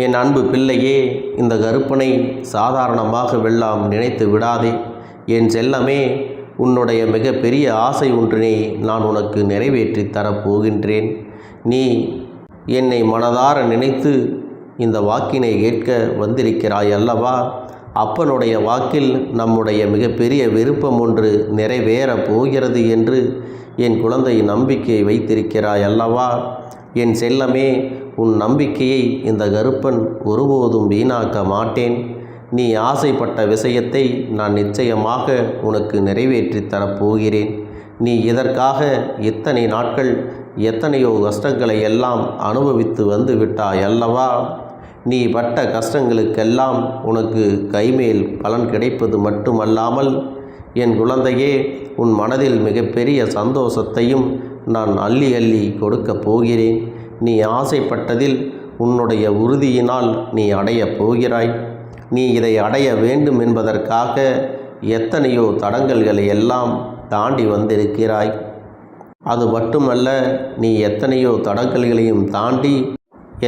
என் அன்பு பிள்ளையே, இந்த கருப்பனை சாதாரணமாக வெல்லாம் நினைத்து விடாதே. என் செல்லமே, உன்னுடைய மிகப்பெரிய ஆசை ஒன்றினை நான் உனக்கு நிறைவேற்றி தரப்போகின்றேன். நீ என்னை மனதார நினைத்து இந்த வாக்கினை கேட்க வந்திருக்கிறாய் அல்லவா? அப்பனுடைய வாக்கில் நம்முடைய மிகப்பெரிய விருப்பம் ஒன்று நிறைவேறப் போகிறது என்று என் குழந்தை நம்பிக்கை வைத்திருக்கிறாய் அல்லவா? என் செல்லமே, உன் நம்பிக்கையை இந்த கருப்பன் ஒருபோதும் வீணாக்க மாட்டேன். நீ ஆசைப்பட்ட விஷயத்தை நான் நிச்சயமாக உனக்கு நிறைவேற்றி தரப்போகிறேன். நீ இதற்காக இத்தனை நாட்கள் எத்தனையோ கஷ்டங்களை எல்லாம் அனுபவித்து வந்து விட்டாய் அல்லவா? நீ பட்ட கஷ்டங்களுக்கெல்லாம் உனக்கு கைமேல் பலன் கிடைப்பது மட்டுமல்லாமல் என் குழந்தையே, உன் மனதில் மிகப்பெரிய சந்தோஷத்தையும் நான் அள்ளி அள்ளி கொடுக்கப் போகிறேன். நீ ஆசைப்பட்டதில் உன்னுடைய உறுதியினால் நீ அடையப் போகிறாய். நீ இதை அடைய வேண்டும் என்பதற்காக எத்தனையோ தடங்கல்களை எல்லாம் தாண்டி வந்திருக்கிறாய். அது மட்டுமல்ல, நீ எத்தனையோ தடங்கல்களையும் தாண்டி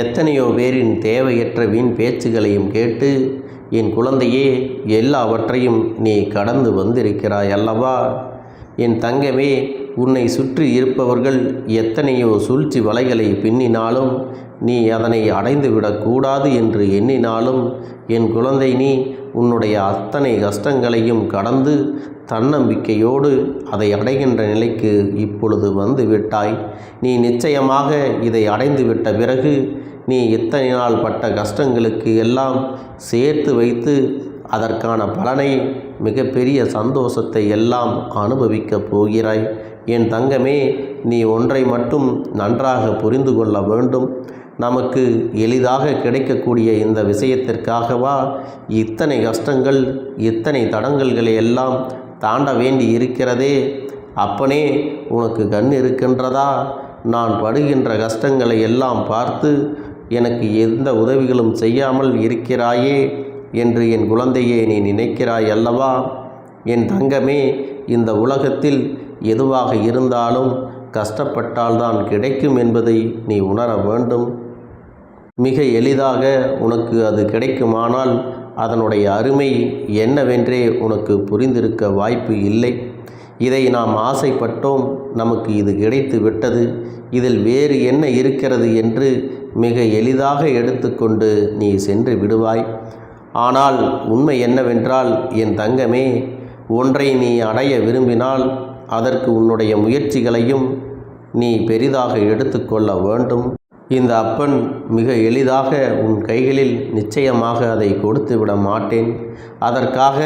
எத்தனையோ பேரின் தேவையற்ற வீண் பேச்சுகளையும் கேட்டு என் குழந்தையே, எல்லாவற்றையும் நீ கடந்து வந்திருக்கிறாய் அல்லவா? என் தங்கமே, உன்னை சுற்றி இருப்பவர்கள் எத்தனையோ சூழ்ச்சி வலைகளை பின்னினாலும் நீ அதனை அடைந்துவிடக்கூடாது என்று எண்ணினாலும் என் குழந்தை, நீ உன்னுடைய அத்தனை கஷ்டங்களையும் கடந்து தன்னம்பிக்கையோடு அதை அடைகின்ற நிலைக்கு இப்பொழுது வந்து விட்டாய். நீ நிச்சயமாக இதை அடைந்துவிட்ட பிறகு நீ இத்தனை நாள் பட்ட கஷ்டங்களுக்கு எல்லாம் சேர்த்து வைத்து அதற்கான பலனை மிகப்பெரிய சந்தோஷத்தை எல்லாம் அனுபவிக்கப் போகிறாய். என் தங்கமே, நீ ஒன்றை மட்டும் நன்றாக புரிந்து கொள்ள வேண்டும். நமக்கு எளிதாக கிடைக்கக்கூடிய இந்த விஷயத்திற்காகவா இத்தனை கஷ்டங்கள், இத்தனை தடங்கல்களை எல்லாம் தாண்ட வேண்டி இருக்கிறதே? அப்பனே, உனக்கு கண் இருக்கின்றதா? நான் படுகின்ற கஷ்டங்களை எல்லாம் பார்த்து எனக்கு எந்த உதவிகளும் செய்யாமல் இருக்கிறாயே என்று என் குழந்தையே நீ நினைக்கிறாய் அல்லவா? என் தங்கமே, இந்த உலகத்தில் எதுவாக இருந்தாலும் கஷ்டப்பட்டால்தான் கிடைக்கும் என்பதை நீ உணர வேண்டும். மிக எளிதாக உனக்கு அது கிடைக்குமானால் அதனுடைய அருமை என்னவென்றே உனக்கு புரிந்திருக்க வாய்ப்பு இல்லை. இதை நாம் ஆசைப்பட்டோம், நமக்கு இது கிடைத்து விட்டது, இதில் வேறு என்ன இருக்கிறது என்று மிக எளிதாக எடுத்துக்கொண்டு நீ சென்று விடுவாய். ஆனால் உண்மை என்னவென்றால் என் தங்கமே, ஒன்றை நீ அடைய விரும்பினால் அதற்கு உன்னுடைய முயற்சிகளையும் நீ பெரிதாக எடுத்துக்கொள்ள வேண்டும். இந்த அப்பன் மிக எளிதாக உன் கைகளில் நிச்சயமாக அதை கொடுத்து விட மாட்டேன். அதற்காக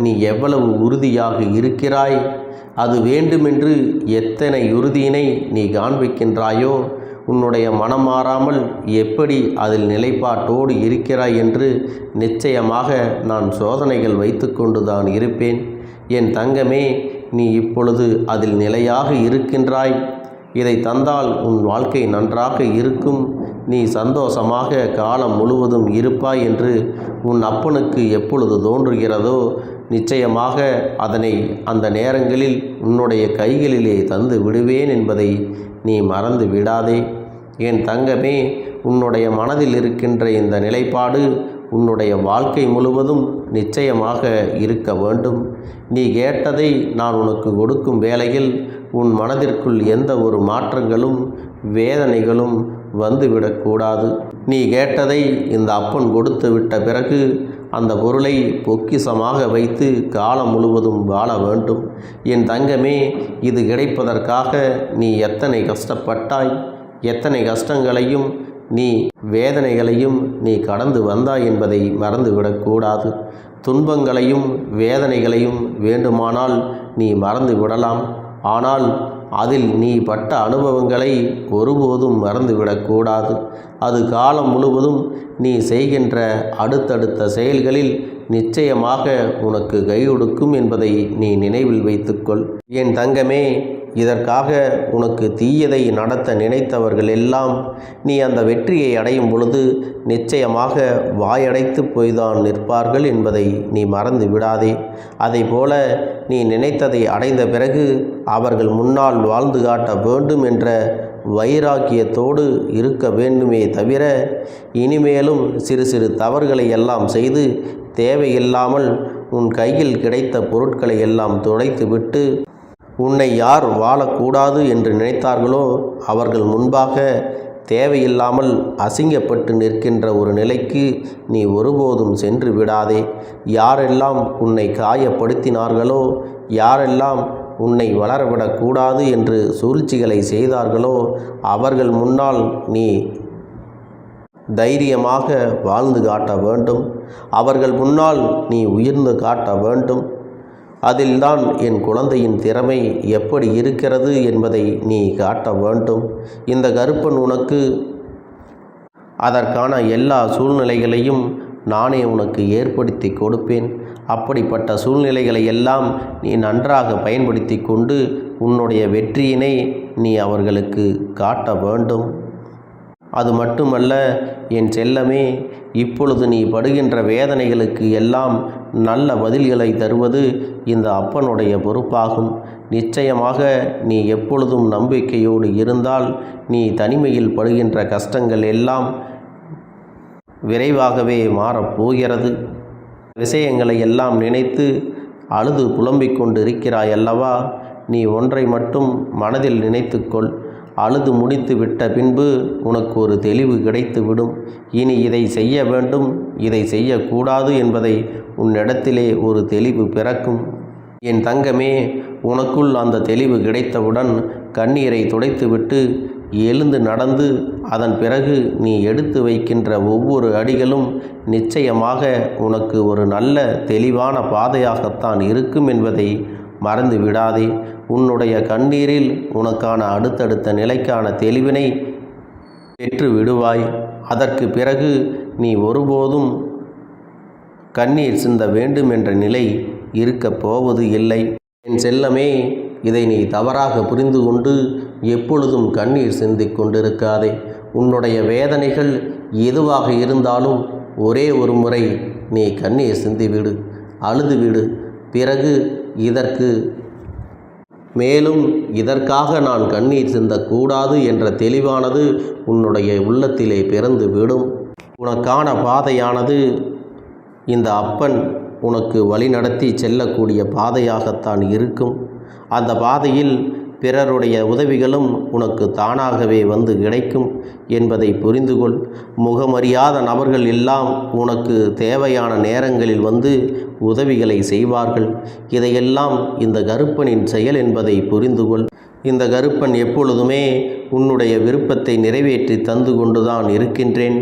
நீ எவ்வளவு உறுதியாக இருக்கிறாய், அது வேண்டுமென்று எத்தனை உறுதியினை நீ காண்பிக்கின்றாயோ, உன்னுடைய மனம் மாறாமல் எப்படி அதில் நிலைப்பாட்டோடு இருக்கிறாய் என்று நிச்சயமாக நான் சோதனைகள் வைத்து கொண்டுதான் இருப்பேன். என் தங்கமே, நீ இப்பொழுது அதில் நிலையாக இருக்கின்றாய். இதை தந்தால் உன் வாழ்க்கை நன்றாக இருக்கும். நீ சந்தோஷமாக காலம் முழுவதும் இருப்பாய் என்று உன் அப்பனுக்கு எப்பொழுது தோன்றுகிறதோ நிச்சயமாக அதனை அந்த நேரங்களில் உன்னுடைய கைகளிலே தந்து விடுவேன் என்பதை நீ மறந்து விடாதே. என் தங்கமே, உன்னுடைய மனதில் இருக்கின்ற இந்த நிலைப்பாடு உன்னுடைய வாழ்க்கை முழுவதும் நிச்சயமாக இருக்க வேண்டும். நீ கேட்டதை நான் உனக்கு கொடுக்கும் வேளையில் உன் மனதிற்குள் எந்த ஒரு மாற்றங்களும் வேதனைகளும் வந்துவிடக்கூடாது. நீ கேட்டதை இந்த அப்பன் கொடுத்து விட்ட பிறகு அந்த பொருளை பொக்கிஷமாக வைத்து காலம் முழுவதும் வாழ வேண்டும். என் தங்கமே, இது கிடைப்பதற்காக நீ எத்தனை கஷ்டப்பட்டாய், எத்தனை கஷ்டங்களையும் நீ வேதனைகளையும் நீ கடந்து வந்தாய் என்பதை மறந்துவிடக்கூடாது. துன்பங்களையும் வேதனைகளையும் வேண்டுமானால் நீ மறந்து விடலாம். ஆனால் அதில் நீ பட்ட அனுபவங்களை ஒருபோதும் மறந்துவிடக்கூடாது. அது காலம் முழுவதும் நீ செய்கின்ற அடுத்தடுத்த செயல்களில் நிச்சயமாக உனக்கு கை கொடுக்கும் என்பதை நீ நினைவில் வைத்துக்கொள். என் தங்கமே, இதற்காக உனக்கு தீயதை நடத்த நினைத்தவர்கள் எல்லாம் நீ அந்த வெற்றியை அடையும் பொழுது நிச்சயமாக வாயடைத்து போய்தான் நிற்பார்கள் என்பதை நீ மறந்து விடாதே. அதைப்போல நீ நினைத்ததை அடைந்த பிறகு அவர்கள் முன்னால் வாழ்ந்து காட்ட வேண்டும் என்ற வைராக்கியத்தோடு இருக்க வேண்டுமே தவிர இனிமேலும் சிறு சிறு தவறுகளை எல்லாம் செய்து தேவையில்லாமல் உன் கையில் கிடைத்த பொருட்களை எல்லாம் துடைத்துவிட்டு உன்னை யார் வாழக்கூடாது என்று நினைத்தார்களோ அவர்கள் முன்பாக தேவையில்லாமல் அசிங்கப்பட்டு நிற்கின்ற ஒரு நிலைக்கு நீ ஒருபோதும் சென்று விடாதே. யாரெல்லாம் உன்னை காயப்படுத்தினார்களோ, யாரெல்லாம் உன்னை வளரவிடக்கூடாது என்று சூழ்ச்சிகளை செய்தார்களோ அவர்கள் முன்னால் நீ தைரியமாக வாழ்ந்து காட்ட வேண்டும். அவர்கள் முன்னால் நீ உயர்ந்து காட்ட வேண்டும். அதில்தான் என் குழந்தையின் திறமை எப்படி இருக்கிறது என்பதை நீ காட்ட வேண்டும். இந்த கருப்பன் உனக்கு அதற்கான எல்லா சூழ்நிலைகளையும் நானே உனக்கு ஏற்படுத்தி கொடுப்பேன். அப்படிப்பட்ட சூழ்நிலைகளை எல்லாம் நீ நன்றாக பயன்படுத்தி கொண்டு உன்னுடைய வெற்றியினை நீ அவர்களுக்கு காட்ட வேண்டும். அது மட்டுமல்ல என் செல்லமே, இப்பொழுது நீ படுகின்ற வேதனைகளுக்கு எல்லாம் நல்ல பதில்களை தருவது இந்த அப்பனுடைய பொறுப்பாகும். நிச்சயமாக நீ எப்பொழுதும் நம்பிக்கையோடு இருந்தால் நீ தனிமையில் படுகின்ற கஷ்டங்கள் எல்லாம் விரைவாகவே மாறப்போகிறது. விஷயங்களை எல்லாம் நினைத்து அழுது புலம்பிக் கொண்டு இருக்கிறாய் அல்லவா? நீ ஒன்றை மட்டும் மனதில் நினைத்துக்கொள். அழுது முடித்து விட்ட பின்பு உனக்கு ஒரு தெளிவு கிடைத்துவிடும். இனி இதை செய்ய வேண்டும், இதை செய்யக்கூடாது என்பதை உன்னிடத்திலே ஒரு தெளிவு பிறக்கும். என் தங்கமே, உனக்குள் அந்த தெளிவு கிடைத்தவுடன் கண்ணீரை துடைத்துவிட்டு எழுந்து நடந்து அதன் பிறகு நீ எடுத்து வைக்கின்ற ஒவ்வொரு அடிகளும் நிச்சயமாக உனக்கு ஒரு நல்ல தெளிவான பாதையாகத்தான் இருக்கும் என்பதை மறந்து விடாதே. உன்னுடைய கண்ணீரில் உனக்கான அடுத்தடுத்த நிலைக்கான தெளிவினை பெற்று விடுவாய். அதற்கு பிறகு நீ ஒருபோதும் கண்ணீர் சிந்த வேண்டும் என்ற நிலை இருக்கப் போவது இல்லை. என் செல்லமே, இதை நீ தவறாக புரிந்து கொண்டு எப்பொழுதும் கண்ணீர் சிந்திக் கொண்டிருக்காதே. உன்னுடைய வேதனைகள் எதுவாக இருந்தாலும் ஒரே ஒரு முறை நீ கண்ணீர் சிந்திவிடு, அழுதுவிடு. பிறகு இதற்காக நான் கண்ணீர் சிந்தக்கூடாது என்ற தெளிவானது உன்னுடைய உள்ளத்திலே பிறந்து விடும். உனக்கான பாதையானது இந்த அப்பன் உனக்கு வழிநடத்தி செல்லக்கூடிய பாதையாகத்தான் இருக்கும். அந்த பாதையில் பிறருடைய உதவிகளும் உனக்கு தானாகவே வந்து கிடைக்கும் என்பதை புரிந்துகொள். முகமறியாத நபர்கள் எல்லாம் உனக்கு தேவையான நேரங்களில் வந்து உதவிகளை செய்வார்கள். இதையெல்லாம் இந்த கருப்பனின் செயல் என்பதை புரிந்துகொள். இந்த கருப்பன் எப்பொழுதுமே உன்னுடைய விருப்பத்தை நிறைவேற்றி தந்து கொண்டுதான் இருக்கின்றேன்.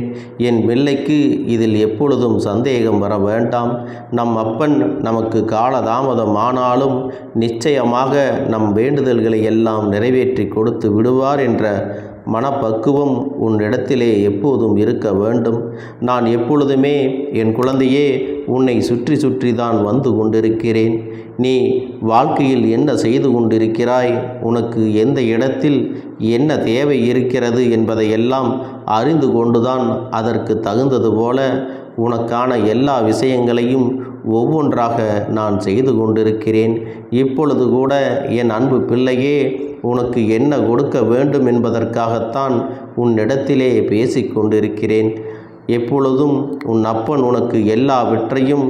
என் பிள்ளைக்கு இதில் எப்பொழுதும் சந்தேகம் வர வேண்டாம். நம் அப்பன் நமக்கு காலதாமதம் ஆனாலும் நிச்சயமாக நம் வேண்டுதல்களை எல்லாம் நிறைவேற்றி கொடுத்து விடுவார் என்ற மனப்பக்குவம் உன்னிடத்திலே எப்போதும் இருக்க வேண்டும். நான் எப்பொழுதுமே என் குழந்தையே உன்னை சுற்றி சுற்றி தான் வந்து கொண்டிருக்கிறேன். நீ வாழ்க்கையில் என்ன செய்து கொண்டிருக்கிறாய், உனக்கு எந்த இடத்தில் என்ன தேவை இருக்கிறது என்பதையெல்லாம் அறிந்து கொண்டுதான் அதற்கு தகுந்தது போல உனக்கான எல்லா விஷயங்களையும் ஒவ்வொன்றாக நான் செய்து கொண்டிருக்கிறேன். இப்பொழுது கூட என் அன்பு பிள்ளையே, உனக்கு என்ன கொடுக்க வேண்டும் என்பதற்காகத்தான் உன்னிடத்திலே பேசிக்கொண்டிருக்கிறேன். எப்பொழுதும் உன் அப்பன் உனக்கு எல்லாவற்றையும்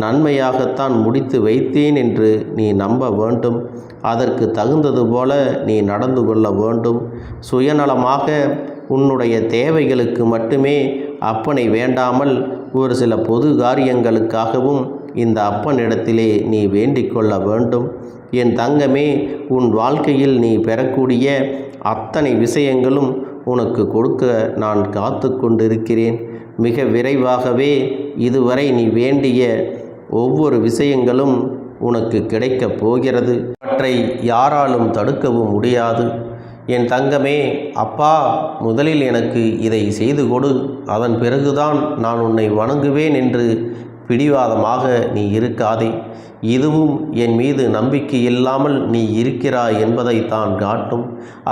நன்மையாகத்தான் முடித்து வைத்தேன் என்று நீ நம்ப வேண்டும். அதற்கு தகுந்தது போல நீ நடந்து கொள்ள வேண்டும். சுயநலமாக உன்னுடைய தேவைகளுக்கு மட்டுமே அப்பனை வேண்டாமல் ஒரு சில பொது காரியங்களுக்காகவும் இந்த அப்பனிடத்திலே நீ வேண்டிக் கொள்ள வேண்டும். என் தங்கமே, உன் வாழ்க்கையில் நீ பெறக்கூடிய அத்தனை விஷயங்களும் உனக்கு கொடுக்க நான் காத்து கொண்டிருக்கிறேன். மிக விரைவாகவே இதுவரை நீ வேண்டிய ஒவ்வொரு விஷயங்களும் உனக்கு கிடைக்கப் போகிறது. அவற்றை யாராலும் தடுக்கவும் முடியாது. என் தங்கமே, அப்பா முதலில் எனக்கு இதை செய்து கொடு, அதன் பிறகுதான் நான் உன்னை வணங்குவேன் என்று பிடிவாதமாக நீ இருக்காதே. இதுவும் என் மீது நம்பிக்கை இல்லாமல் நீ இருக்கிறாய் என்பதைத்தான் காட்டும்.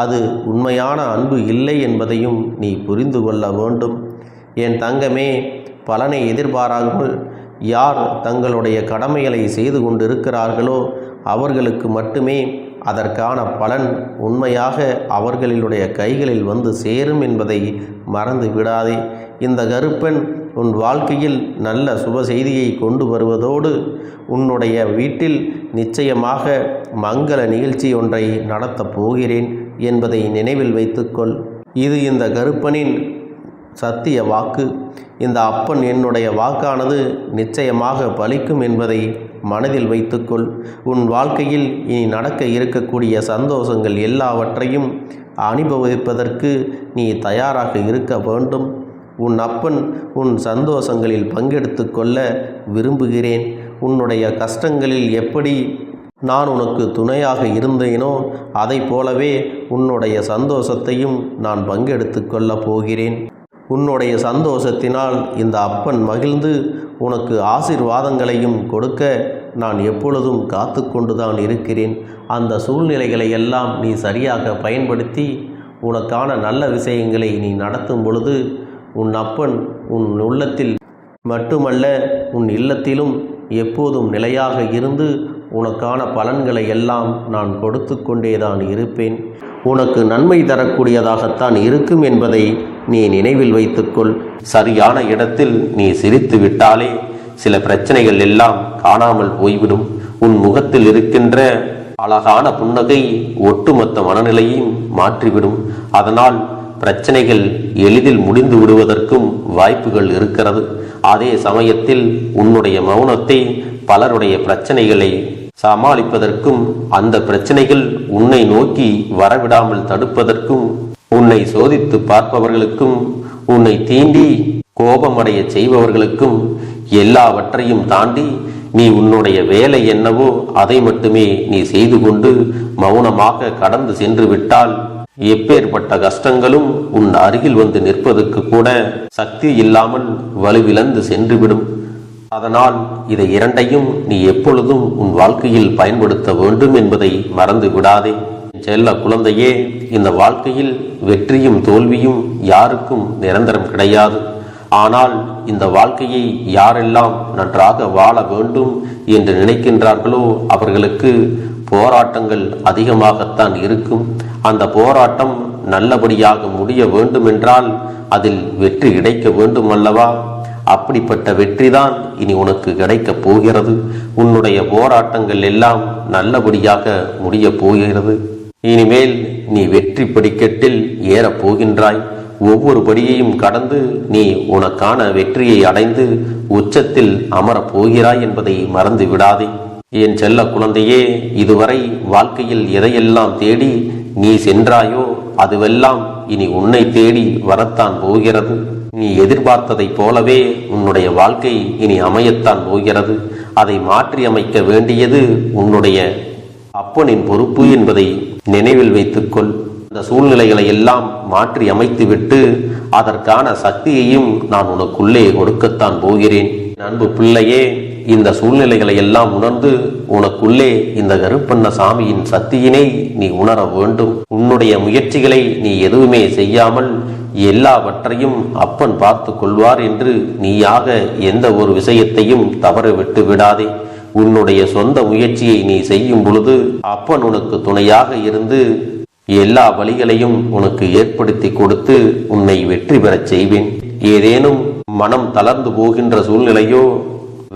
அது உண்மையான அன்பு இல்லை என்பதையும் நீ புரிந்து கொள்ள வேண்டும். என் தங்கமே, பலனை எதிர்பாராமல் யார் தங்களுடைய கடமைகளை செய்து கொண்டிருக்கிறார்களோ அவர்களுக்கு மட்டுமே அதற்கான பலன் உண்மையாக அவர்களுடைய கைகளில் வந்து சேரும் என்பதை மறந்து விடாதே. இந்த கருப்பன் உன் வாழ்க்கையில் நல்ல சுப செய்தியை கொண்டு வருவதோடு உன்னுடைய வீட்டில் நிச்சயமாக மங்கள நிகழ்ச்சி ஒன்றை நடத்தப் போகிறேன் என்பதை நினைவில் வைத்துக்கொள். இது இந்த கருப்பனின் சத்திய வாக்கு. இந்த அப்பன் என்னுடைய வாக்கானது நிச்சயமாக பலிக்கும் என்பதை மனதில் வைத்துக்கொள். உன் வாழ்க்கையில் இனி நடக்க இருக்கக்கூடிய சந்தோஷங்கள் எல்லாவற்றையும் அனுபவிப்பதற்கு நீ தயாராக இருக்க வேண்டும். உன் அப்பன் உன் சந்தோஷங்களில் பங்கெடுத்து கொள்ள விரும்புகிறேன். உன்னுடைய கஷ்டங்களில் எப்படி நான் உனக்கு துணையாக இருந்தேனோ அதை போலவே உன்னுடைய சந்தோஷத்தையும் நான் பங்கெடுத்து கொள்ளப் போகிறேன். உன்னுடைய சந்தோஷத்தினால் இந்த அப்பன் மகிழ்ந்து உனக்கு ஆசீர்வாதங்களையும் கொடுக்க நான் எப்பொழுதும் காத்து கொண்டுதான் இருக்கிறேன். அந்த சூழ்நிலைகளை எல்லாம் நீ சரியாக பயன்படுத்தி உனக்கான நல்ல விஷயங்களை நீ நடத்தும் பொழுது உன் அப்பன் உன் உள்ளத்தில் மட்டுமல்ல உன் இல்லத்திலும் எப்போதும் நிலையாக இருந்து உனக்கான பலன்களை எல்லாம் நான் கொடுத்து கொண்டேதான் இருப்பேன். உனக்கு நன்மை தரக்கூடியதாகத்தான் இருக்கும் என்பதை நீ நினைவில் வைத்துக்கொள். சரியான இடத்தில் நீ சிரித்து விட்டாலே சில பிரச்சனைகள் எல்லாம் காணாமல் போய்விடும். உன் முகத்தில் இருக்கின்ற அழகான புன்னகை ஒட்டுமொத்த மனநிலையும் மாற்றிவிடும். அதனால் பிரச்சனைகள் எளிதில் முடிந்து விடுவதற்கும் வாய்ப்புகள் இருக்கிறது. அதே சமயத்தில் உன்னுடைய மௌனத்தை பலருடைய பிரச்சனைகளை சமாளிப்பதற்கும் அந்த பிரச்சனைகள் உன்னை நோக்கி வரவிடாமல் தடுப்பதற்கும் உன்னை சோதித்து பார்ப்பவர்களுக்கும் உன்னை தீண்டி கோபமடைய செய்பவர்களுக்கும் எல்லாவற்றையும் தாண்டி நீ உன்னுடைய வேலை என்னவோ அதை மட்டுமே நீ செய்து கொண்டு மௌனமாக கடந்து சென்று விட்டால் எப்பேற்பட்ட கஷ்டங்களும் உன் அருகில் வந்து நிற்பதற்கு கூட சக்தி இல்லாமல் வலுவிழந்து சென்றுவிடும். அதனால் இதை இரண்டையும் நீ எப்பொழுதும் உன் வாழ்க்கையில் பயன்படுத்த வேண்டும் என்பதை மறந்து விடாதே. செல்ல குழந்தையே, இந்த வாழ்க்கையில் வெற்றியும் தோல்வியும் யாருக்கும் நிரந்தரம் கிடையாது. ஆனால் இந்த வாழ்க்கையை யாரெல்லாம் நன்றாக வாழ வேண்டும் என்று நினைக்கின்றார்களோ அவர்களுக்கு போராட்டங்கள் அதிகமாகத்தான் இருக்கும். அந்த போராட்டம் நல்லபடியாக முடிய வேண்டுமென்றால் அதில் வெற்றி கிடைக்க வேண்டும் அல்லவா? அப்படிப்பட்ட வெற்றிதான் இனி உனக்கு கிடைக்கப் போகிறது. உன்னுடைய போராட்டங்கள் எல்லாம் நல்லபடியாக முடிய போகிறது. இனிமேல் நீ வெற்றி படிக்கட்டில் ஏறப் போகின்றாய். ஒவ்வொரு படியையும் கடந்து நீ உனக்கான வெற்றியை அடைந்து உச்சத்தில் அமரப் போகிறாய் என்பதை மறந்து விடாதே. என் செல்ல குழந்தையே, இதுவரை வாழ்க்கையில் எதையெல்லாம் தேடி நீ சென்றாயோ அதுவெல்லாம் இனி உன்னை தேடி வரத்தான் போகிறது. நீ எதிர்பார்த்ததைப் போலவே உன்னுடைய வாழ்க்கை இனி அமையத்தான் போகிறது. அதை மாற்றி அமைக்க வேண்டியது உன்னுடைய அப்பனின் பொறுப்பு என்பதை நினைவில் வைத்துக்கொள். அந்த சூழ்நிலைகளை எல்லாம் மாற்றி அமைத்துவிட்டு அதற்கான சக்தியையும் நான் உனக்குள்ளே கொடுக்கத்தான் போகிறேன். அன்பு பிள்ளையே, இந்த சூழ்நிலைகளை எல்லாம் உணர்ந்து உனக்குள்ளே இந்த கருப்பண்ண சாமியின் சக்தியினை நீ உணர வேண்டும். உன்னுடைய முயற்சிகளை நீ எதுவுமே செய்யாமல் எல்லாவற்றையும் அப்பன் பார்த்து கொள்வார் என்று நீயாக எந்த ஒரு விஷயத்தையும் தவற விட்டு விடாதே. உன்னுடைய சொந்த முயற்சியை நீ செய்யும் பொழுது அப்பன் உனக்கு துணையாக இருந்து எல்லா வழிகளையும் உனக்கு ஏற்படுத்தி கொடுத்து உன்னை வெற்றி பெறச் செய்வேன். ஏதேனும் மனம் தளர்ந்து போகின்ற சூழ்நிலையோ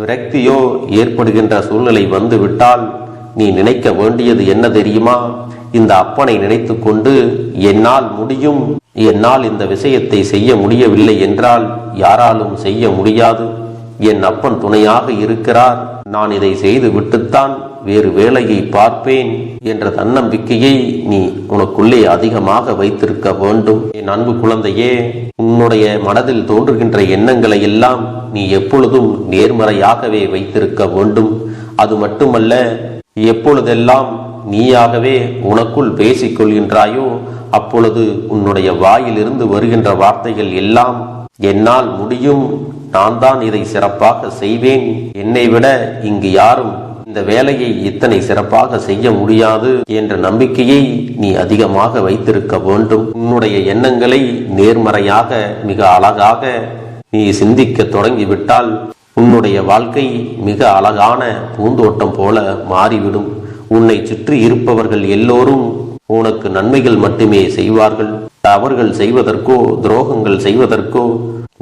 விரக்தியோ ஏற்படுகின்ற சூழ்நிலை வந்து விட்டால் நீ நினைக்க வேண்டியது என்ன தெரியுமா? இந்த அப்பனை நினைத்து கொண்டு என்னால் முடியும், என்னால் இந்த விஷயத்தை செய்ய முடியவில்லை என்றால் யாராலும் செய்ய முடியாது, என் அப்பன் துணையாக இருக்கிறார், நான் இதை செய்து விட்டுத்தான் வேறு வேலையை பார்ப்பேன் என்ற தன்னம்பிக்கையை நீ உனக்குள்ளே அதிகமாக வைத்திருக்க வேண்டும். என் அன்பு குழந்தையே, உன்னுடைய மனதில் தோன்றுகின்ற எண்ணங்களை எல்லாம் நீ எப்பொழுதும் நேர்மறையாகவே வைத்திருக்க வேண்டும். அது மட்டுமல்ல, எப்பொழுதெல்லாம் நீயாகவே உனக்குள் பேசிக் கொள்கின்றாயோ அப்பொழுது உன்னுடைய வாயிலிருந்து வருகின்ற வார்த்தைகள் எல்லாம் என்னால் முடியும், நான் தான் இதை சிறப்பாக செய்வேன், என்னை விட இங்கு யாரும் இந்த வேலையை இத்தனை சிறப்பாக செய்ய முடியாது என்ற நம்பிக்கையை நீ அதிகமாக வைத்திருக்க வேண்டும். உன்னுடைய எண்ணங்களை நேர்மறையாக மிக அழகாக நீ சிந்திக்க தொடங்கிவிட்டால் உன்னுடைய வாழ்க்கை மிக அழகான பூந்தோட்டம் போல மாறிவிடும். உன்னை சுற்றி இருப்பவர்கள் எல்லோரும் உனக்கு நன்மைகள் மட்டுமே செய்வார்கள். தவறுகள் செய்வதற்கோ துரோகங்கள் செய்வதற்கோ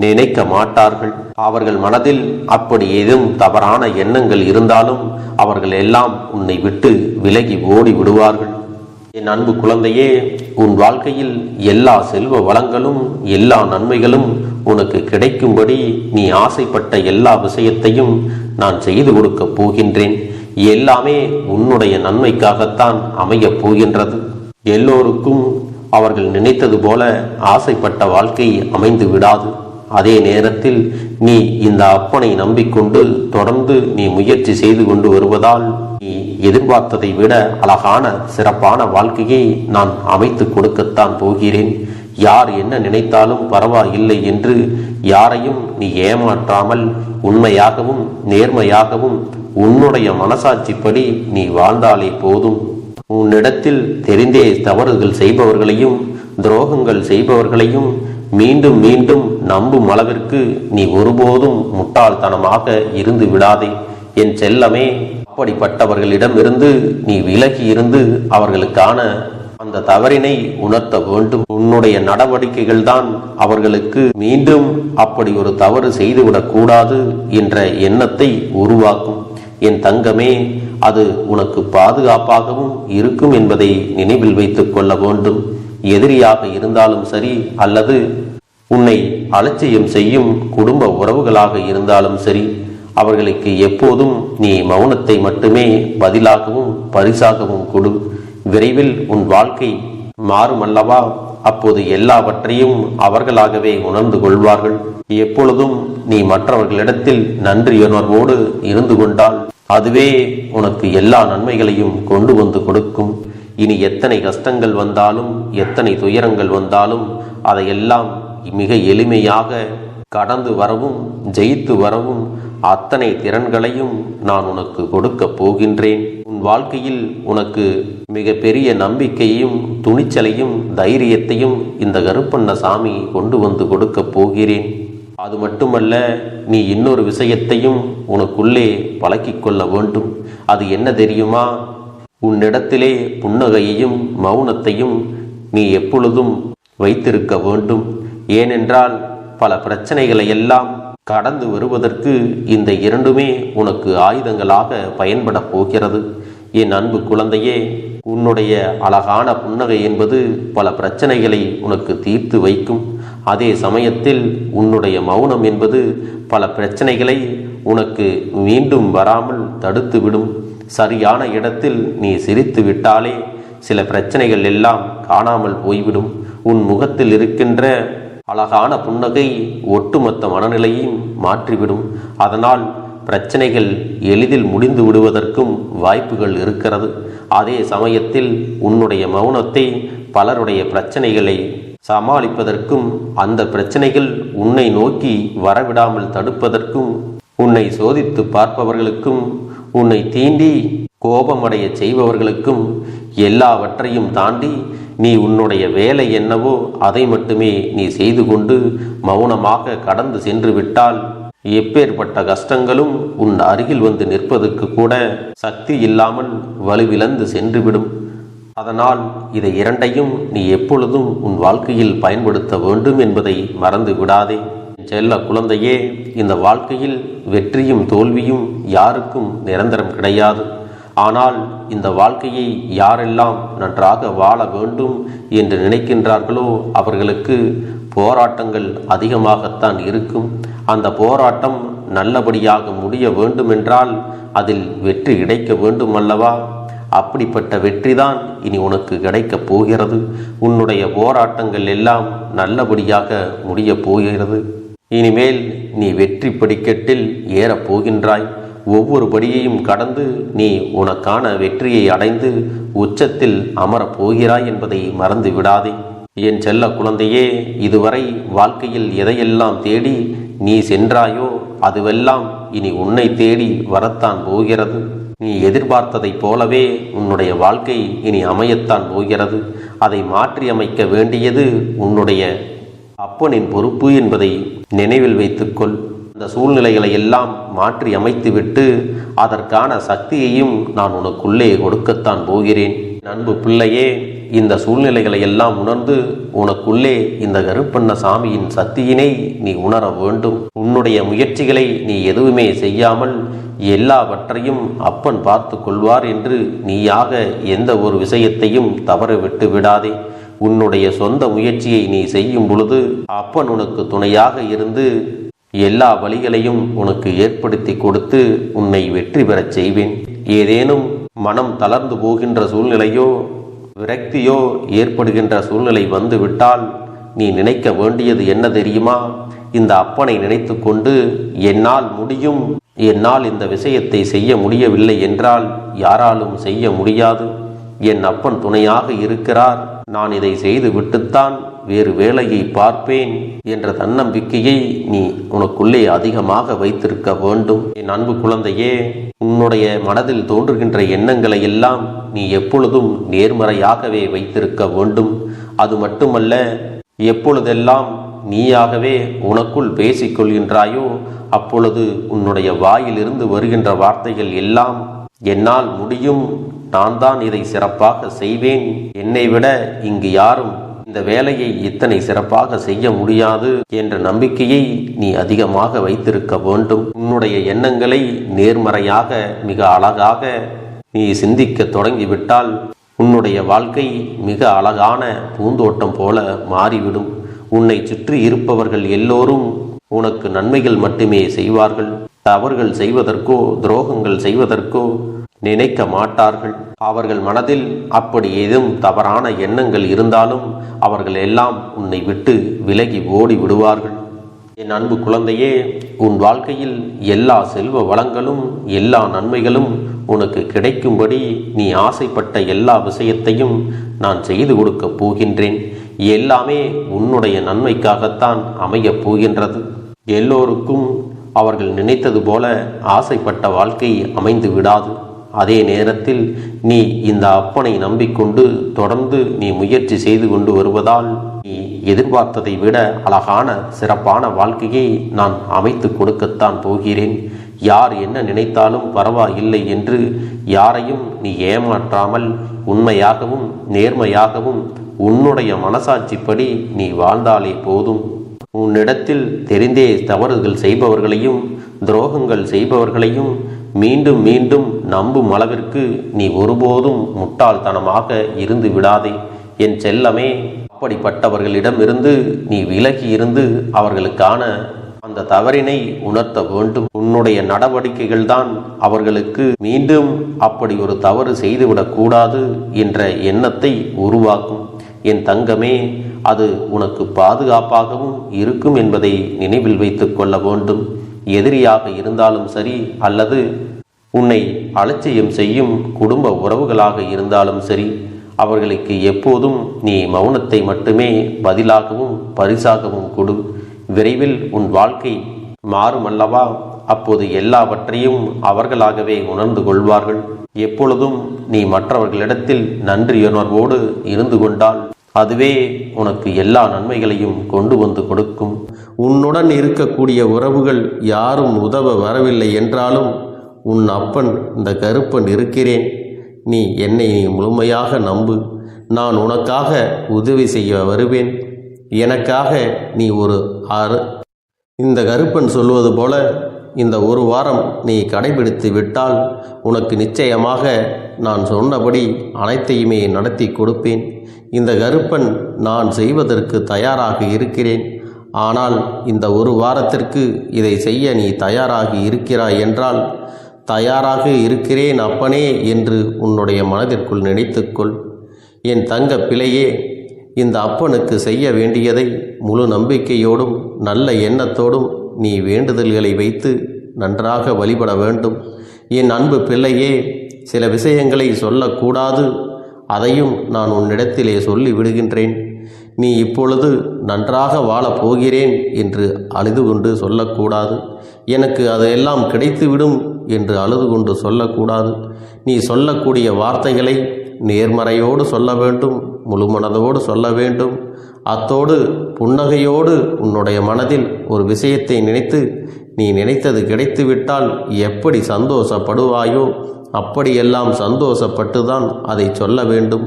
நினைக்க மாட்டார்கள். அவர்கள் மனதில் அப்படி ஏதும் தவறான எண்ணங்கள் இருந்தாலும் அவர்கள் எல்லாம் உன்னை விட்டு விலகி ஓடி விடுவார்கள். என் அன்பு குழந்தையே, உன் வாழ்க்கையில் எல்லா செல்வ வளங்களும் எல்லா நன்மைகளும் உனக்கு கிடைக்கும்படி நீ ஆசைப்பட்ட எல்லா விஷயத்தையும் நான் செய்து கொடுக்கப் போகின்றேன். எல்லாமே உன்னுடைய நன்மைக்காகத்தான் அமையப் போகின்றது. எல்லோருக்கும் அவர்கள் நினைத்தது போல ஆசைப்பட்ட வாழ்க்கை அமைந்து விடாது. அதே நேரத்தில் நீ இந்த அப்பனை நம்பிக்கொண்டு தொடர்ந்து நீ முயற்சி செய்து கொண்டு வருவதால் நீ எதிர்பார்த்ததை விட அழகான சிறப்பான வாழ்க்கையை நான் அமைத்து கொடுக்கத்தான் போகிறேன். யார் என்ன நினைத்தாலும் பரவாயில்லை என்று யாரையும் நீ ஏமாற்றாமல் உண்மையாகவும் நேர்மையாகவும் உன்னுடைய மனசாட்சிப்படி நீ வாழ்ந்தாலே போதும். உன்னிடத்தில் தெரிந்தே தவறுகள் செய்பவர்களையும் துரோகங்கள் செய்பவர்களையும் மீண்டும் மீண்டும் நம்பும் அளவிற்கு நீ ஒருபோதும் முட்டாள்தனமாக இருந்து விடாதே என் செல்லமே. அப்படிப்பட்டவர்களிடமிருந்து நீ விலகி இருந்து அவர்களுக்கான அந்த தவறினை உணர்த்த வேண்டும். உன்னுடைய நடவடிக்கைகள் தான் அவர்களுக்கு மீண்டும் அப்படி ஒரு தவறு செய்துவிடக் கூடாது என்ற எண்ணத்தை உருவாக்கும். என் தங்கமே, அது உனக்கு பாதுகாப்பாகவும் இருக்கும் என்பதை நினைவில் வைத்துக் கொள்ள வேண்டும். எதிரியாக இருந்தாலும் சரி அல்லது உன்னை அலட்சியம் செய்யும் குடும்ப உறவுகளாக இருந்தாலும் சரி, அவர்களுக்கு எப்போதும் நீ மௌனத்தை மட்டுமே பதிலாகவும் பரிசாகவும் கொடு. விரைவில் உன் வாழ்க்கை மாறுமல்லவா? அப்போது எல்லாவற்றையும் அவர்களாகவே உணர்ந்து கொள்வார்கள். எப்பொழுதும் நீ மற்றவர்களிடத்தில் நன்றியுணர்வோடு இருந்து கொண்டால் அதுவே உனக்கு எல்லா நன்மைகளையும் கொண்டு வந்து கொடுக்கும். இனி எத்தனை கஷ்டங்கள் வந்தாலும் எத்தனை துயரங்கள் வந்தாலும் அதையெல்லாம் மிக எளிமையாக கடந்து வரவும் ஜெயித்து வரவும் அத்தனை திறன்களையும் நான் உனக்கு கொடுக்க போகின்றேன். உன் வாழ்க்கையில் உனக்கு மிக பெரிய நம்பிக்கையையும் துணிச்சலையும் தைரியத்தையும் இந்த கருப்பண்ணசாமி கொண்டு வந்து கொடுக்க போகிறேன். அது மட்டுமல்ல, நீ இன்னொரு விஷயத்தையும் உனக்குள்ளே பழக்கிக் கொள்ள வேண்டும். அது என்ன தெரியுமா? உன்னிடத்திலே புன்னகையையும் மௌனத்தையும் நீ எப்பொழுதும் வைத்திருக்க வேண்டும். ஏனென்றால் பல பிரச்சனைகளை எல்லாம் கடந்து வருவதற்கு இந்த இரண்டுமே உனக்கு ஆயுதங்களாக பயன்பட போகிறது. என் அன்பு குழந்தையே, உன்னுடைய அழகான புன்னகை என்பது பல பிரச்சனைகளை உனக்கு தீர்த்து வைக்கும். அதே சமயத்தில் உன்னுடைய மௌனம் என்பது பல பிரச்சனைகளை உனக்கு மீண்டும் வராமல் தடுத்துவிடும். சரியான இடத்தில் நீ சிரித்து விட்டாலே சில பிரச்சனைகள் எல்லாம் காணாமல் போய்விடும். உன் முகத்தில் இருக்கின்ற அழகான புன்னகை ஒட்டுமொத்த மனநிலையையும் மாற்றிவிடும். அதனால் பிரச்சனைகள் எளிதில் முடிந்து விடுவதற்கும் வாய்ப்புகள் இருக்கிறது. அதே சமயத்தில் உன்னுடைய மௌனத்தை பலருடைய பிரச்சனைகளை சமாளிப்பதற்கும் அந்த பிரச்சனைகள் உன்னை நோக்கி வரவிடாமல் தடுப்பதற்கும் உன்னை சோதித்து பார்ப்பவர்களுக்கும் உன்னை தீண்டி கோபமடைய செய்பவர்களுக்கும் எல்லாவற்றையும் தாண்டி நீ உன்னுடைய வேலை என்னவோ அதை மட்டுமே நீ செய்து கொண்டு மௌனமாக கடந்து சென்று விட்டால் எப்பேற்பட்ட கஷ்டங்களும் உன் அருகில் வந்து நிற்பதற்கு கூட சக்தி இல்லாமல் வலுவிழந்து சென்றுவிடும். அதனால் இதை இரண்டையும் நீ எப்பொழுதும் உன் வாழ்க்கையில் பயன்படுத்த வேண்டும் என்பதை மறந்து விடாதே. செல்ல குழந்தையே, இந்த வாழ்க்கையில் வெற்றியும் தோல்வியும் யாருக்கும் நிரந்தரம் கிடையாது. ஆனால் இந்த வாழ்க்கையை யாரெல்லாம் நன்றாக வாழ வேண்டும் என்று நினைக்கின்றார்களோ அவர்களுக்கு போராட்டங்கள் அதிகமாகத்தான் இருக்கும். அந்த போராட்டம் நல்லபடியாக முடிய வேண்டுமென்றால் அதில் வெற்றி கிடைக்க வேண்டும் அல்லவா? அப்படிப்பட்ட வெற்றிதான் இனி உனக்கு கிடைக்கப் போகிறது. உன்னுடைய போராட்டங்கள் எல்லாம் நல்லபடியாக முடியப் போகிறது. இனிமேல் நீ வெற்றி படிக்கட்டில் ஏறப் போகின்றாய். ஒவ்வொரு படியையும் கடந்து நீ உனக்கான வெற்றியை அடைந்து உச்சத்தில் அமரப் போகிறாய் என்பதை மறந்து விடாதே. என் செல்ல குழந்தையே, இதுவரை வாழ்க்கையில் எதையெல்லாம் தேடி நீ சென்றாயோ அதுவெல்லாம் இனி உன்னை தேடி வரத்தான் போகிறது. நீ எதிர்பார்த்ததைப் போலவே உன்னுடைய வாழ்க்கை இனி அமையத்தான் போகிறது. அதை மாற்றி அமைக்க வேண்டியது உன்னுடைய அப்பனின் பொறுப்பு என்பதை நினைவில் வைத்துக்கொள். இந்த சூழ்நிலைகளை எல்லாம் மாற்றி அமைத்துவிட்டு அதற்கான சக்தியையும் நான் உனக்குள்ளே கொடுக்கத்தான் போகிறேன். அன்பு பிள்ளையே, இந்த சூழ்நிலைகளை எல்லாம் உணர்ந்து உனக்குள்ளே இந்த கருப்பண்ணசாமியின் சக்தியினை நீ உணர வேண்டும். உன்னுடைய முயற்சிகளை நீ எதுவுமே செய்யாமல் எல்லாவற்றையும் அப்பன் பார்த்து கொள்வார் என்று நீயாக எந்த ஒரு விஷயத்தையும் தவற விட்டு விடாதே. உன்னுடைய சொந்த முயற்சியை நீ செய்யும் பொழுது அப்பன் உனக்கு துணையாக இருந்து எல்லா வழிகளையும் உனக்கு ஏற்படுத்தி கொடுத்து உன்னை வெற்றி பெறச் செய்வேன். ஏதேனும் மனம் தளர்ந்து போகின்ற சூழ்நிலையோ விரக்தியோ ஏற்படுகின்ற சூழ்நிலை வந்துவிட்டால் நீ நினைக்க வேண்டியது என்ன தெரியுமா? இந்த அப்பனை நினைத்து கொண்டு என்னால் முடியும், என்னால் இந்த விஷயத்தை செய்ய முடியவில்லை என்றால் யாராலும் செய்ய முடியாது, என் அப்பன் துணையாக இருக்கிறார், நான் இதை செய்து விட்டுத்தான் வேறு வேலையை பார்ப்பேன் என்ற தன்னம்பிக்கையை நீ உனக்குள்ளே அதிகமாக வைத்திருக்க வேண்டும். என் அன்பு குழந்தையே, உன்னுடைய மனதில் தோன்றுகின்ற எண்ணங்களை எல்லாம் நீ எப்பொழுதும் நேர்மறையாகவே வைத்திருக்க வேண்டும். அது மட்டுமல்ல, எப்பொழுதெல்லாம் நீயாகவே உனக்குள் பேசிக்கொள்கின்றாயோ அப்பொழுது உன்னுடைய வாயிலிருந்து வருகின்ற வார்த்தைகள் எல்லாம் என்னால் முடியும், நான் தான் இதை சிறப்பாக செய்வேன், என்னை விட இங்கு யாரும் இந்த வேலையை இத்தனை சிறப்பாக செய்ய முடியாது என்ற நம்பிக்கையை நீ அதிகமாக வைத்திருக்க வேண்டும். உன்னுடைய எண்ணங்களை நேர்மறையாக மிக அழகாக நீ சிந்திக்க தொடங்கிவிட்டால் உன்னுடைய வாழ்க்கை மிக அழகான பூந்தோட்டம் போல மாறிவிடும். உன்னை சுற்றி இருப்பவர்கள் எல்லோரும் உனக்கு நன்மைகள் மட்டுமே செய்வார்கள். தவறுகள் செய்வதற்கோ துரோகங்கள் செய்வதற்கோ நினைக்க மாட்டார்கள். அவர்கள் மனதில் அப்படி ஏதும் தவறான எண்ணங்கள் இருந்தாலும் அவர்கள் எல்லாம் உன்னை விட்டு விலகி ஓடி விடுவார்கள். என் அன்பு குழந்தையே, உன் வாழ்க்கையில் எல்லா செல்வ வளங்களும் எல்லா நன்மைகளும் உனக்கு கிடைக்கும்படி நீ ஆசைப்பட்ட எல்லா விஷயத்தையும் நான் செய்து கொடுக்கப் போகின்றேன். எல்லாமே உன்னுடைய நன்மைக்காகத்தான் அமையப் போகின்றது. எல்லோருக்கும் அவர்கள் நினைத்தது போல ஆசைப்பட்ட வாழ்க்கை அமைந்து விடாது. அதே நேரத்தில் நீ இந்த அப்பனை நம்பிக்கொண்டு தொடர்ந்து நீ முயற்சி செய்து கொண்டு வருவதால் நீ எதிர்பார்த்ததை விட அழகான சிறப்பான வாழ்க்கையை நான் அமைத்து கொடுக்கத்தான் போகிறேன். யார் என்ன நினைத்தாலும் பரவாயில்லை என்று யாரையும் நீ ஏமாற்றாமல் உண்மையாகவும் நேர்மையாகவும் உன்னுடைய மனசாட்சிப்படி நீ வாழ்ந்தாலே போதும். உன்னிடத்தில் தெரிந்தே தவறுகள் செய்பவர்களையும் துரோகங்கள் செய்பவர்களையும் மீண்டும் மீண்டும் நம்பும் அளவிற்கு நீ ஒருபோதும் முட்டாள்தனமாக இருந்து விடாதே. என் செல்லமே, அப்படிப்பட்டவர்களிடமிருந்து நீ விலகி இருந்து அவர்களுக்கான அந்த தவறினை உணர்த்த வேண்டும். உன்னுடைய நடவடிக்கைகள் தான் அவர்களுக்கு மீண்டும் அப்படி ஒரு தவறு செய்துவிடக்கூடாது என்ற எண்ணத்தை உருவாக்கும். என் தங்கமே, அது உனக்கு பாதுகாப்பாகவும் இருக்கும் என்பதை நினைவில் வைத்துக் கொள்ள வேண்டும். எதிரியாக இருந்தாலும் சரி அல்லது உன்னை அலட்சியம் செய்யும் குடும்ப உறவுகளாக இருந்தாலும் சரி, அவர்களுக்கு எப்போதும் நீ மௌனத்தை மட்டுமே பதிலாகவும் பரிசாகவும் கொடு. விரைவில் உன் வாழ்க்கை மாறுமல்லவா? அப்போது எல்லாவற்றையும் அவர்களாகவே உணர்ந்து கொள்வார்கள். எப்பொழுதும் நீ மற்றவர்களிடத்தில் நன்றியுணர்வோடு இருந்து கொண்டால் அதுவே உனக்கு எல்லா நன்மைகளையும் கொண்டு வந்து கொடுக்கும். உன்னுடன் இருக்கக்கூடிய உறவுகள் யாரும் உதவ வரவில்லை என்றாலும் உன் அப்பன் இந்த கருப்பன் இருக்கிறேன், நீ என்னை முழுமையாக நம்பு, நான் உனக்காக உதவி செய்ய வருவேன், எனக்காக நீ ஒரு இந்த கருப்பன் சொல்வது போல இந்த ஒரு வாரம் நீ கடைபிடித்து விட்டால் உனக்கு நிச்சயமாக நான் சொன்னபடி அனைத்தையுமே நடத்தி கொடுப்பேன். இந்த கருப்பன் நான் செய்வதற்கு தயாராக இருக்கிறேன். ஆனால் இந்த ஒரு வாரத்திற்கு இதை செய்ய நீ தயாராகி இருக்கிறாய் என்றால், தயாராக இருக்கிறேன் அப்பனே என்று உன்னுடைய மனதிற்குள் நினைத்துக்கொள். என் தங்க பிள்ளையே, இந்த அப்பனுக்கு செய்ய வேண்டியதை முழு நம்பிக்கையோடும் நல்ல எண்ணத்தோடும் நீ வேண்டுதல்களை வைத்து நன்றாக வழிபட வேண்டும். என் அன்பு பிள்ளையே, சில விஷயங்களை சொல்லக்கூடாது, அதையும் நான் உன்னிடத்திலே சொல்லி விடுகின்றேன். நீ இப்பொழுது நன்றாக வாழப் போகிறேன் என்று அழுது கொண்டு சொல்லக்கூடாது. எனக்கு அதையெல்லாம் கிடைத்துவிடும் என்று அழுது கொண்டு சொல்லக்கூடாது. நீ சொல்லக்கூடிய வார்த்தைகளை நேர்மறையோடு சொல்ல வேண்டும், முழு மனதோடு சொல்ல வேண்டும். அத்தோடு புன்னகையோடு உன்னுடைய மனதில் ஒரு விஷயத்தை நினைத்து நீ நினைத்தது கிடைத்துவிட்டால் எப்படி சந்தோஷப்படுவாயோ அப்படியெல்லாம் சந்தோஷப்பட்டுதான் அதை சொல்ல வேண்டும்.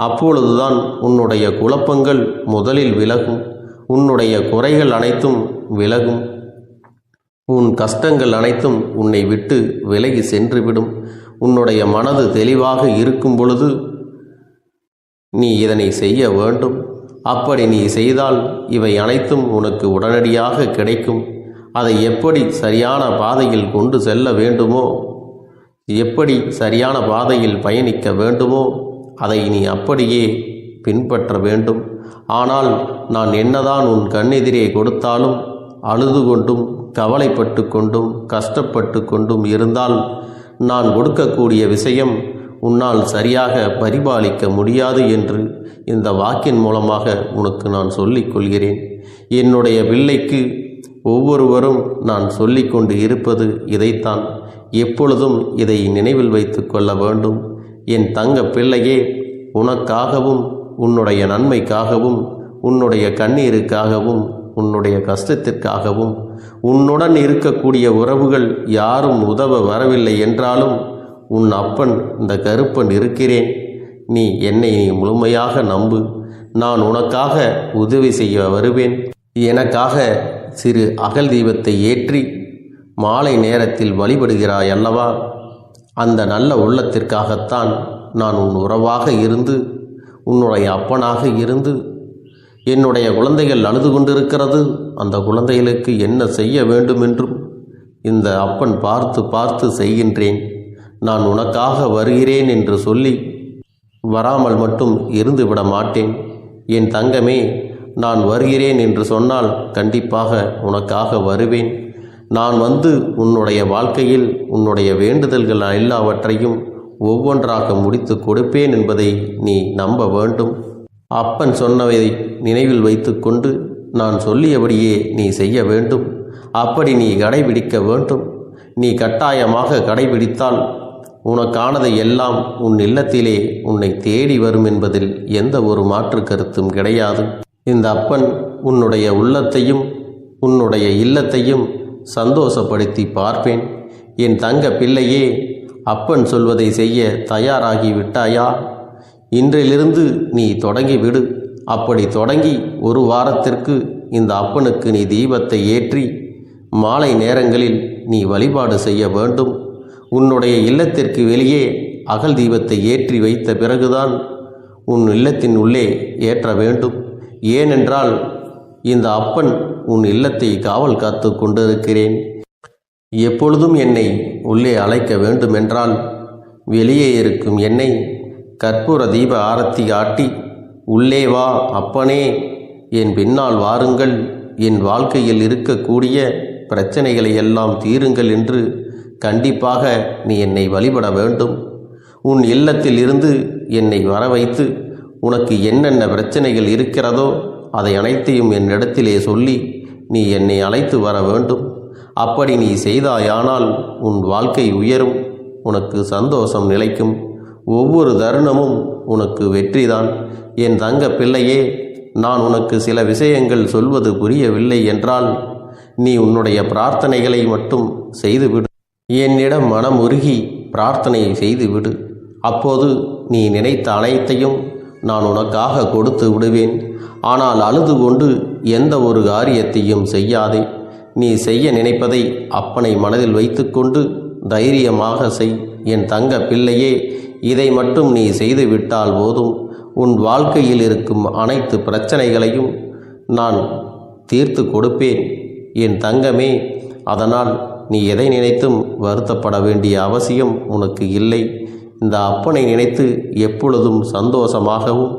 அப்பொழுதுதான் உன்னுடைய குழப்பங்கள் முதலில் விலகும். உன்னுடைய குறைகள் அனைத்தும் விலகும். உன் கஷ்டங்கள் அனைத்தும் உன்னை விட்டு விலகி சென்றுவிடும். உன்னுடைய மனது தெளிவாக இருக்கும் பொழுது நீ இதனை செய்ய வேண்டும். அப்படி நீ செய்தால் இவை அனைத்தும் உனக்கு உடனடியாக கிடைக்கும். அதை எப்படி சரியான பாதையில் கொண்டு செல்ல வேண்டுமோ, எப்படி சரியான பாதையில் பயணிக்க வேண்டுமோ அதை நீ அப்படியே பின்பற்ற வேண்டும். ஆனால் நான் என்னதான் உன் கண்ணெதிரே கொடுத்தாலும் அழுது கொண்டும் கவலைப்பட்டு கொண்டும் கஷ்டப்பட்டு கொண்டும் இருந்தால் நான் கொடுக்கக்கூடிய விஷயம் உன்னால் சரியாக பரிபாலிக்க முடியாது என்று இந்த வாக்கின் மூலமாக உனக்கு நான் சொல்லிக் கொள்கிறேன். என்னுடைய பிள்ளைக்கு ஒவ்வொருவரும் நான் சொல்லிக் கொண்டு இருப்பது இதைத்தான். எப்பொழுதும் இதை நினைவில் வைத்து கொள்ள வேண்டும். என் தங்க பிள்ளையே, உனக்காகவும் உன்னுடைய நன்மைக்காகவும் உன்னுடைய கண்ணீருக்காகவும் உன்னுடைய கஷ்டத்திற்காகவும் உன்னுடன் இருக்கக்கூடிய உறவுகள் யாரும் உதவ வரவில்லை என்றாலும் உன் அப்பன் இந்த கருப்பன் இருக்கிறேன். நீ என்னை முழுமையாக நம்பு. நான் உனக்காக உதவி செய்ய வருவேன். எனக்காக சிறு அகல் தீபத்தை ஏற்றி மாலை நேரத்தில் வழிபடுகிறாய் அல்லவா? அந்த நல்ல உள்ளத்திற்காகத்தான் நான் உன் உறவாக இருந்து உன்னுடைய அப்பனாக இருந்து என்னுடைய குழந்தைகள் அழுது கொண்டிருக்கிறது, அந்த குழந்தைகளுக்கு என்ன செய்ய வேண்டும் என்றும் இந்த அப்பன் பார்த்து பார்த்து செய்கின்றேன். நான் உனக்காக வருகிறேன் என்று சொல்லி வராமல் மட்டும் இருந்து விட மாட்டேன். என் தங்கமே, நான் வருகிறேன் என்று சொன்னால் கண்டிப்பாக உனக்காக வருவேன். நான் வந்து உன்னுடைய வாழ்க்கையில் உன்னுடைய வேண்டுதல்கள் எல்லாவற்றையும் ஒவ்வொன்றாக முடித்து கொடுப்பேன் என்பதை நீ நம்ப வேண்டும். அப்பன் சொன்னவை நினைவில் வைத்து கொண்டு நான் சொல்லியபடியே நீ செய்ய வேண்டும். அப்படி நீ கடைபிடிக்க வேண்டும். நீ கட்டாயமாக கடைபிடித்தால் உனக்கானதை எல்லாம் உன் இல்லத்திலே உன்னை தேடி வரும் என்பதில் எந்த ஒரு மாற்று கருத்தும் கிடையாது. இந்த அப்பன் உன்னுடைய உள்ளத்தையும் உன்னுடைய இல்லத்தையும் சந்தோஷப்படுத்தி பார்ப்பேன். என் தங்க பிள்ளையே, அப்பன் சொல்வதை செய்ய தயாராகி விட்டாயா? இன்றிலிருந்து நீ தொடங்கிவிடு. அப்படி தொடங்கி ஒரு வாரத்திற்கு இந்த அப்பனுக்கு நீ தீபத்தை ஏற்றி மாலை நேரங்களில் நீ வழிபாடு செய்ய வேண்டும். உன்னுடைய இல்லத்திற்கு வெளியே அகல் தீபத்தை ஏற்றி வைத்த பிறகுதான் உன் இல்லத்தின் உள்ளே ஏற்ற வேண்டும். ஏனென்றால் இந்த அப்பன் உன் இல்லத்தை காவல் காத்து கொண்டிருக்கிறேன். எப்பொழுதும் என்னை உள்ளே அழைக்க வேண்டுமென்றால் வெளியே இருக்கும் என்னை கற்பூர தீப ஆரத்தி ஆட்டி உள்ளே வா அப்பனே, என் பின்னால் வாருங்கள், என் வாழ்க்கையில் இருக்கக்கூடிய பிரச்சனைகளை எல்லாம் தீருங்கள் என்று கண்டிப்பாக நீ என்னை வழிபட வேண்டும். உன் இல்லத்தில் இருந்து என்னை வர வைத்து உனக்கு என்னென்ன பிரச்சனைகள் இருக்கிறதோ அதை அனைத்தையும் என்னிடத்திலே சொல்லி நீ என்னை அழைத்து வர வேண்டும். அப்படி நீ செய்தாயானால் உன் வாழ்க்கை உயரும், உனக்கு சந்தோஷம் நிலைக்கும். ஒவ்வொரு தருணமும் உனக்கு வெற்றிதான். என் தங்க பிள்ளையே, நான் உனக்கு சில விஷயங்கள் சொல்வது புரியவில்லை என்றால் நீ உன்னுடைய பிரார்த்தனைகளை மட்டும் செய்துவிடு. என்னிடம் மனமுருகி பிரார்த்தனை செய்துவிடு. அப்போது நீ நினைத்த அனைத்தையும் நான் உனக்காக கொடுத்து விடுவேன். ஆனால் அழுது கொண்டு எந்த ஒரு காரியத்தையும் செய்யாதே. நீ செய்ய நினைப்பதை அப்பனை மனதில் வைத்துக்கொண்டு தைரியமாக செய். என் தங்க பிள்ளையே, இதை மட்டும் நீ செய்துவிட்டால் போதும். உன் வாழ்க்கையில் இருக்கும் அனைத்து பிரச்சனைகளையும் நான் தீர்த்து கொடுப்பேன் என் தங்கமே. அதனால் நீ எதை நினைத்தும் வருத்தப்பட வேண்டிய அவசியம் உனக்கு இல்லை. இந்த அப்பனை நினைத்து எப்பொழுதும் சந்தோஷமாகவும்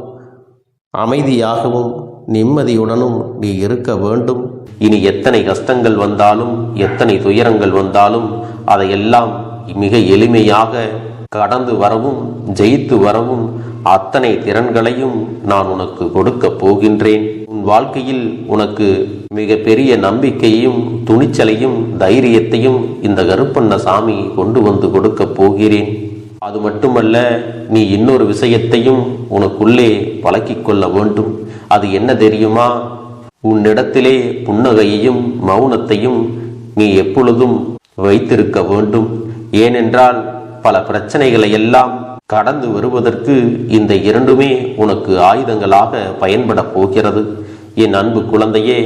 அமைதியாகவும் நிம்மதியுடனும் நீ இருக்க வேண்டும். இனி எத்தனை கஷ்டங்கள் வந்தாலும் எத்தனை துயரங்கள் வந்தாலும் அதையெல்லாம் மிக எளிமையாக கடந்து வரவும் ஜெயித்து வரவும் அத்தனை திறன்களையும் நான் உனக்கு கொடுக்க போகின்றேன். உன் வாழ்க்கையில் உனக்கு மிக பெரிய நம்பிக்கையும் துணிச்சலையும் தைரியத்தையும் இந்த கருப்பண்ணசாமி கொண்டு வந்து கொடுக்க போகிறேன். அது மட்டுமல்ல, நீ இன்னொரு விஷயத்தையும் உனக்குள்ளே பழக்கிக் கொள்ள வேண்டும். அது என்ன தெரியுமா? உன்னிடத்திலே புன்னகையையும் மௌனத்தையும் நீ எப்பொழுதும் வைத்திருக்க வேண்டும். ஏனென்றால் பல பிரச்சனைகளை எல்லாம் கடந்து வருவதற்கு இந்த இரண்டுமே உனக்கு ஆயுதங்களாக பயன்பட போகிறது. என் அன்பு குழந்தையே,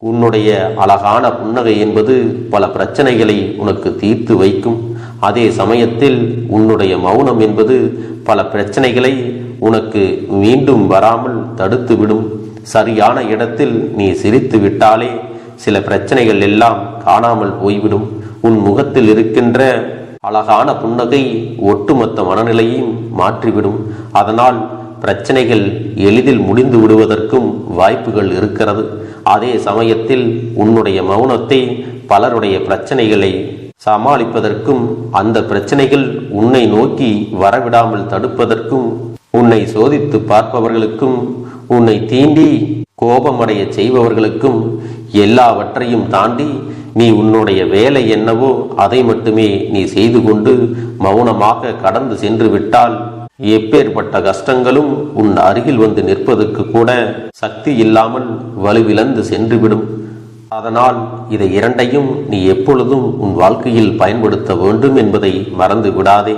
உன்னுடைய அழகான புன்னகை என்பது பல பிரச்சனைகளை உனக்கு தீர்த்து வைக்கும். அதே சமயத்தில் உன்னுடைய மௌனம் என்பது பல பிரச்சனைகளை உனக்கு மீண்டும் வராமல் தடுத்துவிடும். சரியான இடத்தில் நீ சிரித்து விட்டாலே சில பிரச்சனைகள் எல்லாம் காணாமல் போய்விடும். உன் முகத்தில் இருக்கின்ற அழகான புன்னகை ஒட்டுமொத்த மனநிலையையும் மாற்றிவிடும். அதனால் பிரச்சனைகள் எளிதில் முடிந்து விடுவதற்கும் வாய்ப்புகள் இருக்கிறது. அதே சமயத்தில் உன்னுடைய மௌனத்தை பலருடைய பிரச்சனைகளை சமாளிப்பதற்கும், அந்த பிரச்சனைகள் உன்னை நோக்கி வரவிடாமல் தடுப்பதற்கும், உன்னை சோதித்து பார்ப்பவர்களுக்கும், உன்னை தீண்டி கோபமடைய செய்பவர்களுக்கும் எல்லாவற்றையும் தாண்டி நீ உன்னுடைய வேலை என்னவோ அதை மட்டுமே நீ செய்து கொண்டு மௌனமாக கடந்து சென்று விட்டால் எப்பேற்பட்ட கஷ்டங்களும் உன் அருகில் வந்து நிற்பதற்கு கூட சக்தி இல்லாமல் வலுவிழந்து சென்றுவிடும். அதனால் இதை இரண்டையும் நீ எப்பொழுதும் உன் வாழ்க்கையில் பயன்படுத்த வேண்டும் என்பதை மறந்து விடாதே.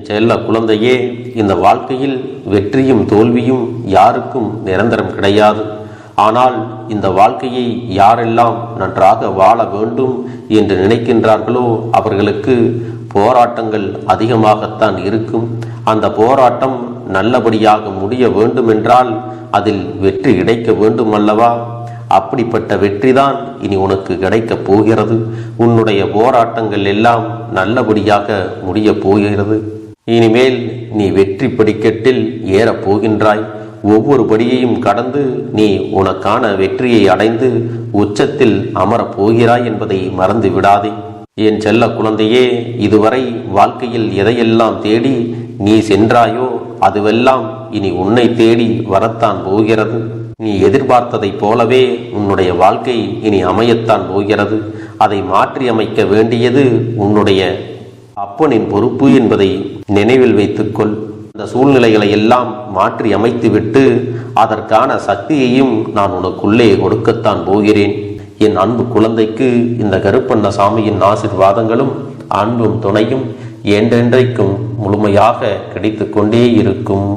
செல்ல குழந்தையே, இந்த வாழ்க்கையில் வெற்றியும் தோல்வியும் யாருக்கும் நிரந்தரம் கிடையாது. ஆனால் இந்த வாழ்க்கையை யாரெல்லாம் நன்றாக வாழ வேண்டும் என்று நினைக்கின்றார்களோ அவர்களுக்கு போராட்டங்கள் அதிகமாகத்தான் இருக்கும். அந்த போராட்டம் நல்லபடியாக முடிய வேண்டுமென்றால் அதில் வெற்றி கிடைக்க வேண்டும் அல்லவா? அப்படிப்பட்ட வெற்றிதான் இனி உனக்கு கிடைக்கப் போகிறது. உன்னுடைய போராட்டங்கள் எல்லாம் நல்லபடியாக முடிய போகிறது. இனிமேல் நீ வெற்றி படிக்கட்டில் ஏறப் போகின்றாய். ஒவ்வொரு படியையும் கடந்து நீ உனக்கான வெற்றியை அடைந்து உச்சத்தில் அமரப் போகிறாய் என்பதை மறந்து விடாதே. என் செல்ல குழந்தையே, இதுவரை வாழ்க்கையில் எதையெல்லாம் தேடி நீ சென்றாயோ அதுவெல்லாம் இனி உன்னை தேடி வரத்தான் போகிறது. நீ எதிர்பார்த்ததைப் போலவே உன்னுடைய வாழ்க்கை இனி அமையத்தான் போகிறது. அதை மாற்றி அமைக்க வேண்டியது உன்னுடைய அப்பனின் பொறுப்பு என்பதை நினைவில் வைத்துக்கொள். அந்த சூழ்நிலைகளை எல்லாம் மாற்றி அமைத்துவிட்டு அதற்கான சக்தியையும் நான் உனக்குள்ளே கொடுக்கத்தான் போகிறேன். என் அன்பு குழந்தைக்கு இந்த கருப்பண்ணசாமியின் ஆசீர்வாதங்களும் அன்பும் துணையும் என்றென்றைக்கும் முழுமையாக கிடைத்து கொண்டே இருக்கும்.